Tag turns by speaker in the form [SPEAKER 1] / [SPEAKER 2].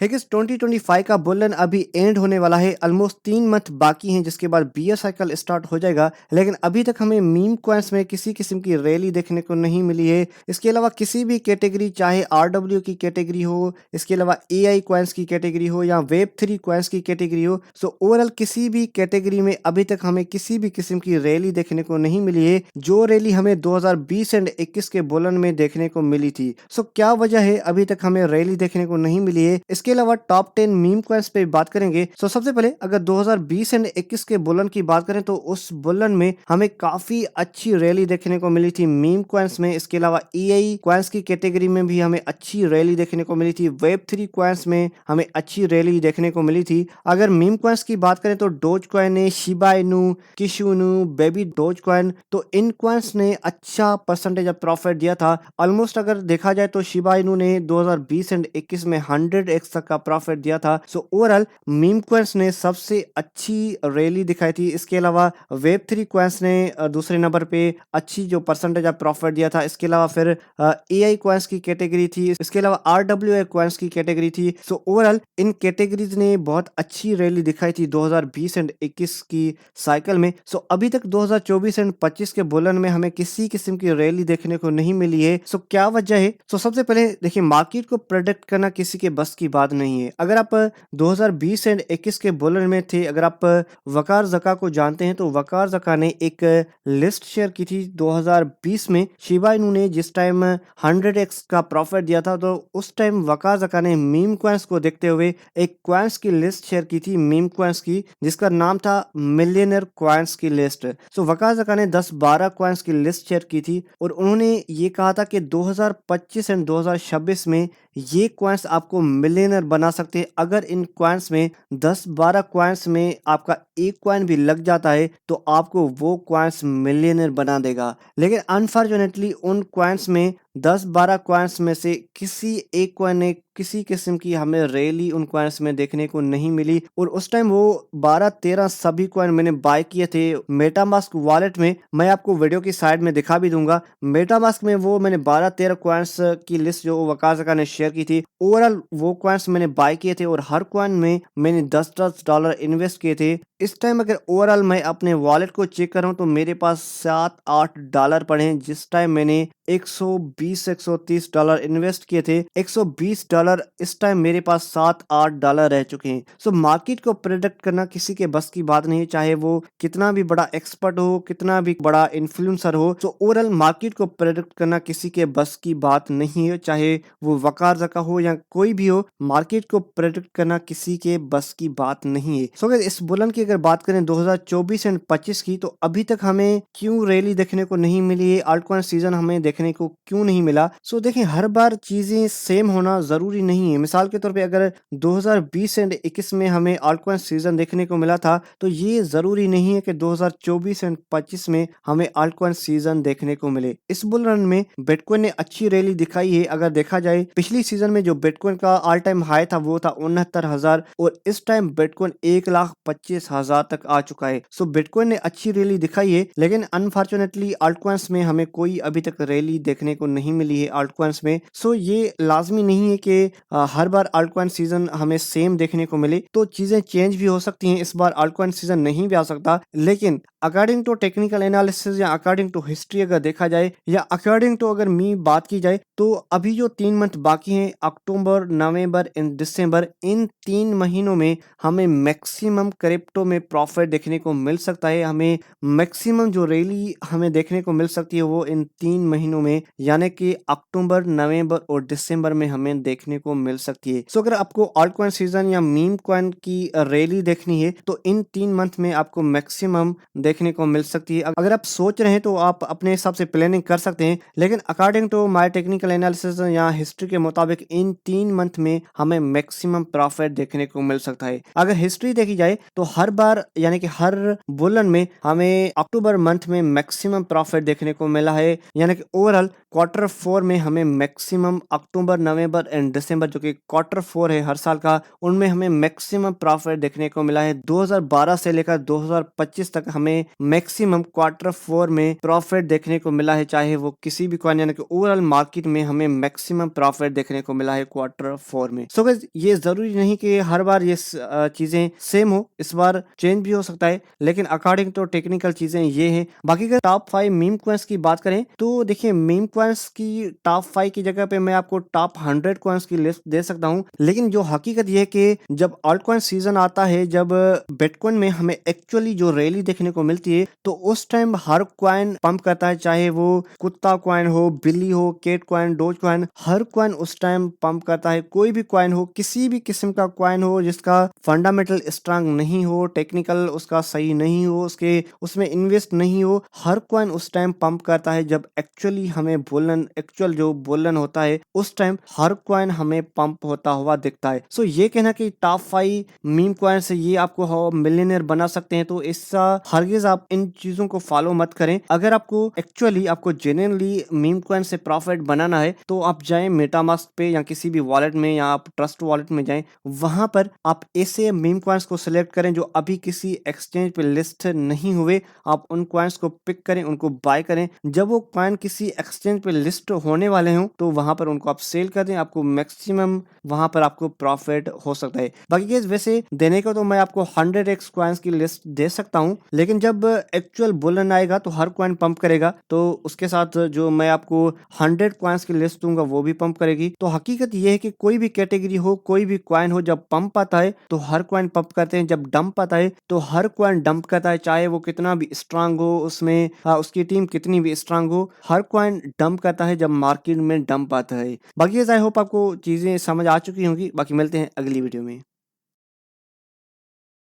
[SPEAKER 1] हेगिस 2025 का बुलन अभी एंड होने वाला है। ऑलमोस्ट 3 मंथ बाकी हैं जिसके बाद बियर साइकिल स्टार्ट हो जाएगा। लेकिन अभी तक हमें मीम कॉइन्स में किसी किस्म की रैली देखने को नहीं मिली है। इसके अलावा किसी भी कैटेगरी, चाहे आरडब्ल्यू की कैटेगरी हो, इसके अलावा एआई कॉइन्स की कैटेगरी हो या वेब 3 कॉइन्स की कैटेगरी हो, सो ओवरऑल किसी भी कैटेगरी में अभी तक हमें किसी भी किस्म की रैली देखने को नहीं मिली है, जो रैली हमें 2020 एंड 21 के बुलन में देखने को मिली थी। सो क्या वजह है अभी तक हमें रैली देखने को नहीं मिली है? इसके अलावा टॉप 10 मीम कॉइन्स पे बात करेंगे। सो सबसे पहले अगर 2020 एंड 21 के बुलन की बात करें तो उस बुलन में हमें काफी अच्छी रैली देखने को मिली थी मीम कॉइन्स में। इसके अलावा एआई कॉइन्स की कैटेगरी में भी हमें अच्छी रैली देखने को मिली थी। वेब 3 कॉइन्स में हमें अच्छी रैली देखने को मिली थी। अगर मीम कॉइन्स की बात करें तो डोज कॉइन है, Shiba Inu, किशुनु, baby dose coin, तो इन कॉइन्स ने अच्छा परसेंटेज ऑफ प्रॉफिट दिया था। ऑलमोस्ट अगर देखा जाए तो शिबा इनू ने 2020 एंड 21 में 100x तक का प्रॉफिट दिया था। सो ओवरऑल मीम कॉइन्स ने सबसे अच्छी रैली दिखाई थी। इसके अलावा वेब 3 कॉइन्स ने दूसरे नंबर पे अच्छी जो परसेंटेज ऑफ प्रॉफिट दिया था। इसके अलावा फिर एआई कॉइन्स की कैटेगरी थी, इसके अलावा आरडब्ल्यू कॉइन्स की कैटेगरी थी। सो ओवरऑल इन कैटेगरीज ने बहुत अच्छी रैली दिखाई थी 2020 एंड 21 की साइकिल में। सो अभी तक 2024 एंड 25 के बुलन में हमें किसी किस्म की रैली देखने को नहीं मिली है। सो क्या वजह है? सो सबसे पहले देखिए, मार्केट को प्रेडिक्ट करना किसी के बस की बात नहीं है। अगर आप 2020 एंड 21 के बुलन में थे, अगर आप वकार जका को जानते हैं तो वकार जका ने एक लिस्ट शेयर की थी 2020 में। शिबा इनू ने जिस टाइम 100x का प्रॉफिट दिया था, तो उस टाइम वकार जका ने मीम कॉइन्स को देखते हुए एक कॉइन्स की लिस्ट शेयर की थी मीम कॉइन्स की, जिसका नाम था मिलियनर कॉइन्स की लिस्ट। सो वकार जका ने 10-12 कॉइन्स की लिस्ट शेयर की थी और उन्होंने ये कहा था कि 2025 एंड 2026 में ये कॉइन्स आपको मिलियनर बना सकते हैं। अगर इन कॉइन्स में 10-12 कॉइन्स में आपका एक कॉइन भी लग जाता है तो आपको वो कॉइन्स मिलियनर बना देगा। लेकिन अनफॉर्चुनेटली उन कॉइन्स में 10-12 कॉइन्स में से किसी एक कॉइन ने किसी किस्म की हमें रैली उन कॉइन्स में देखने को नहीं मिली। और उस टाइम वो 12-13 सभी कॉइन मैंने बाय किए थे मेटामास्क वॉलेट में। मैं आपको वीडियो की साइड में दिखा भी दूंगा। मेटामास्क में वो मैंने 12-13 कॉइन्स की लिस्ट जो वकार जका ने शेयर की थी, ओवरऑल वो कॉइन्स मैंने बाय किए थे और हर कॉइन में मैंने $10 इन्वेस्ट किए थे। इस टाइम अगर ओवरऑल मैं अपने वॉलेट को चेक कर रहा हूँ तो मेरे पास $7-8 पड़े हैं। जिस टाइम मैंने $120-130 इन्वेस्ट किए थे, $120 इस टाइम मेरे पास $7-8 रह चुके हैं। सो मार्केट को प्रेडिक्ट करना किसी के बस की बात नहीं है, चाहे वो कितना भी बड़ा एक्सपर्ट हो, कितना भी बड़ा इन्फ्लुएंसर हो। सो ओवरऑल मार्केट को प्रेडिक्ट करना किसी के बस की बात नहीं है, चाहे वो वकार जका हो या कोई भी हो। मार्केट को प्रेडिक्ट करना किसी के बस की बात नहीं है। सो अगर इस बुलन की अगर बात करें 2024 एंड 25 की, तो अभी तक हमें क्यों रैली देखने को नहीं मिली है, अल्टकॉइन सीजन हमें देखने को क्यों नहीं मिला? सो देखिए, हर बार चीजें सेम होना जरूरी नहीं है। मिसाल के तौर पे अगर 2020 एंड 21 में हमें अल्टकॉइन सीजन देखने को मिला था, तो ये जरूरी नहीं है कि 2024 एंड 25 में हमें अल्टकॉइन सीजन देखने को मिले। इस बुल रन में बिटकॉइन ने अच्छी रैली दिखाई है। अगर देखा जाए पिछली सीजन में जो बिटकॉइन का ऑल टाइम हाई था वो था 69,000 और इस टाइम बिटकॉइन 1,25,000 तक आ चुका है। सो बिटकॉइन ने अच्छी रैली दिखाई है, लेकिन अनफॉर्चुनेटली अल्टकॉइन्स में हमें कोई अभी तक रैली देखने को नहीं मिली है अल्टकॉइन्स में। सो ये लाजमी नहीं है कि हर बार अल्टकॉइन सीजन हमें सेम देखने को मिले। तो चीजें चेंज भी हो सकती हैं, इस बार अल्टकॉइन सीजन नहीं भी आ सकता। लेकिन अकॉर्डिंग टू टेक्निकल एनालिसिस या अकॉर्डिंग टू हिस्ट्री अगर देखा जाए या अकॉर्डिंग टू अगर मी बात की जाए, तो अभी जो 3 मंथ बाकी हैं, अक्टूबर, नवंबर एंड दिसंबर, इन 3 महीनों में हमें मैक्सिमम क्रिप्टो में प्रॉफिट देखने को मिल सकता है। हमें मैक्सिमम जो रैली हमें देखने को मिल सकती है वो इन 3 महीनों में, यानी कि अक्टूबर, नवंबर और दिसंबर में हमें देखने को मिल सकती है। सो अगर आपको ऑल्ट कॉइन सीजन या मीम कॉइन की रैली देखनी है तो इन 3 मंथ में आपको मैक्सिमम देखने को मिल सकती है। अगर आप सोच रहे हैं तो आप अपने हिसाब से प्लानिंग कर सकते हैं, लेकिन according to my technical analysis या हिस्ट्री के मुताबिक इन 3 मंथ में हमें मैक्सिमम प्रॉफिट देखने को मिल सकता है। अगर हिस्ट्री देखी जाए तो हर बार यानी कि हर बुलन में हमें अक्टूबर मंथ में मैक्सिमम प्रॉफिट देखने को मिला है, यानी कि ओवरऑल क्वार्टर 4 में हमें मैक्सिमम अक्टूबर, नवंबर एंड दिसंबर जो कि क्वार्टर 4 है हर साल का, उनमें हमें मैक्सिमम प्रॉफिट देखने को मिला है। 2012 से लेकर 2025 तक हमें मैक्सिमम क्वार्टर 4 में प्रॉफिट देखने को मिला है, चाहे वो किसी भी कॉइन यानी कि ओवरऑल मार्केट में हमें मैक्सिमम प्रॉफिट देखने को मिला है क्वार्टर 4 में। सो गाइस ये जरूरी नहीं कि हर बार ये चीजें सेम हो, इस बार चेंज भी हो सकता है, लेकिन अकॉर्डिंग टू टेक्निकल चीजें ये है। बाकी अगर टॉप 5 मीम कॉइन्स की बात करें तो देखिए मीम कॉइन्स की टॉप 5 की जगह पे मैं आपको टॉप 100 कॉइन्स की लिस्ट दे सकता हूं, लेकिन जो हकीकत ये है कि जब ऑल्ट कॉइन सीजन आता है, जब बिटकॉइन में हमें एक्चुअली जो रैली देखने को मिलती है, तो उस टाइम हर कॉइन पंप करता है, चाहे वो कुत्ता कॉइन हो, बिल्ली हो, केट कॉइन, डोज कॉइन, हर कॉइन उस टाइम पंप करता है। कोई भी कॉइन हो, किसी भी किस्म का कॉइन हो जिसका फंडामेंटल स्ट्रांग नहीं हो, टेक्निकल उसका सही नहीं हो, उसके उसमें इन्वेस्ट नहीं हो, हर कॉइन उस टाइम पंप करता है। जब एक्चुअली हमें बुलन, एक्चुअल जो बुलन होता है, उस टाइम हर कॉइन हमें पंप होता हुआ दिखता है। सो ये कहना कि टॉप 5 मीम कॉइन से ये आपको मिलियनेयर बना सकते हैं, तो इसका हरगिज आप इन चीजों को फॉलो मत करें। अगर आपको एक्चुअली आपको जेन्युइनली मीम कॉइन से प्रॉफिट बनाना है, तो आप जाएं मेटामास्क पे या किसी भी वॉलेट में, या आप ट्रस्ट वॉलेट में जाएं, वहां पर आप ऐसे मीम कॉइन्स को सिलेक्ट करें जो अभी किसी एक्सचेंज पे लिस्ट नहीं हुए। आप उन कॉइन्स को पिक करें, उनको बाय करें। जब वो कॉइन किसी एक्सचेंज पे लिस्ट होने वाले हों, तो वहां पर उनको आप सेल कर दें, आपको मैक्सिमम वहां पर आपको प्रॉफिट हो सकता है। बाकी केस वैसे देने को तो मैं आपको 100x कॉइन्स की लिस्ट दे सकता हूं, लेकिन जब एक्चुअल बुलन आएगा तो हर कॉइन पंप करेगा, तो उसके साथ जो मैं आपको 100 कॉइन्स की लिस्ट दूंगा वो भी पंप करेगी। तो हकीकत ये है कि कोई भी कैटेगरी हो, कोई भी कॉइन हो, जब पंप आता है तो हर कॉइन पंप करते हैं, जब डंप आता है तो हर कॉइन डंप करता है, चाहे वो कितना भी स्ट्रांग हो, उसमें उसकी टीम कितनी भी स्ट्रांग हो, हर कॉइन डंप करता है जब मार्केट में डंप आता है। बाकी आई होप आपको चीजें समझ आ चुकी होंगी। बाकी मिलते हैं अगली वीडियो में।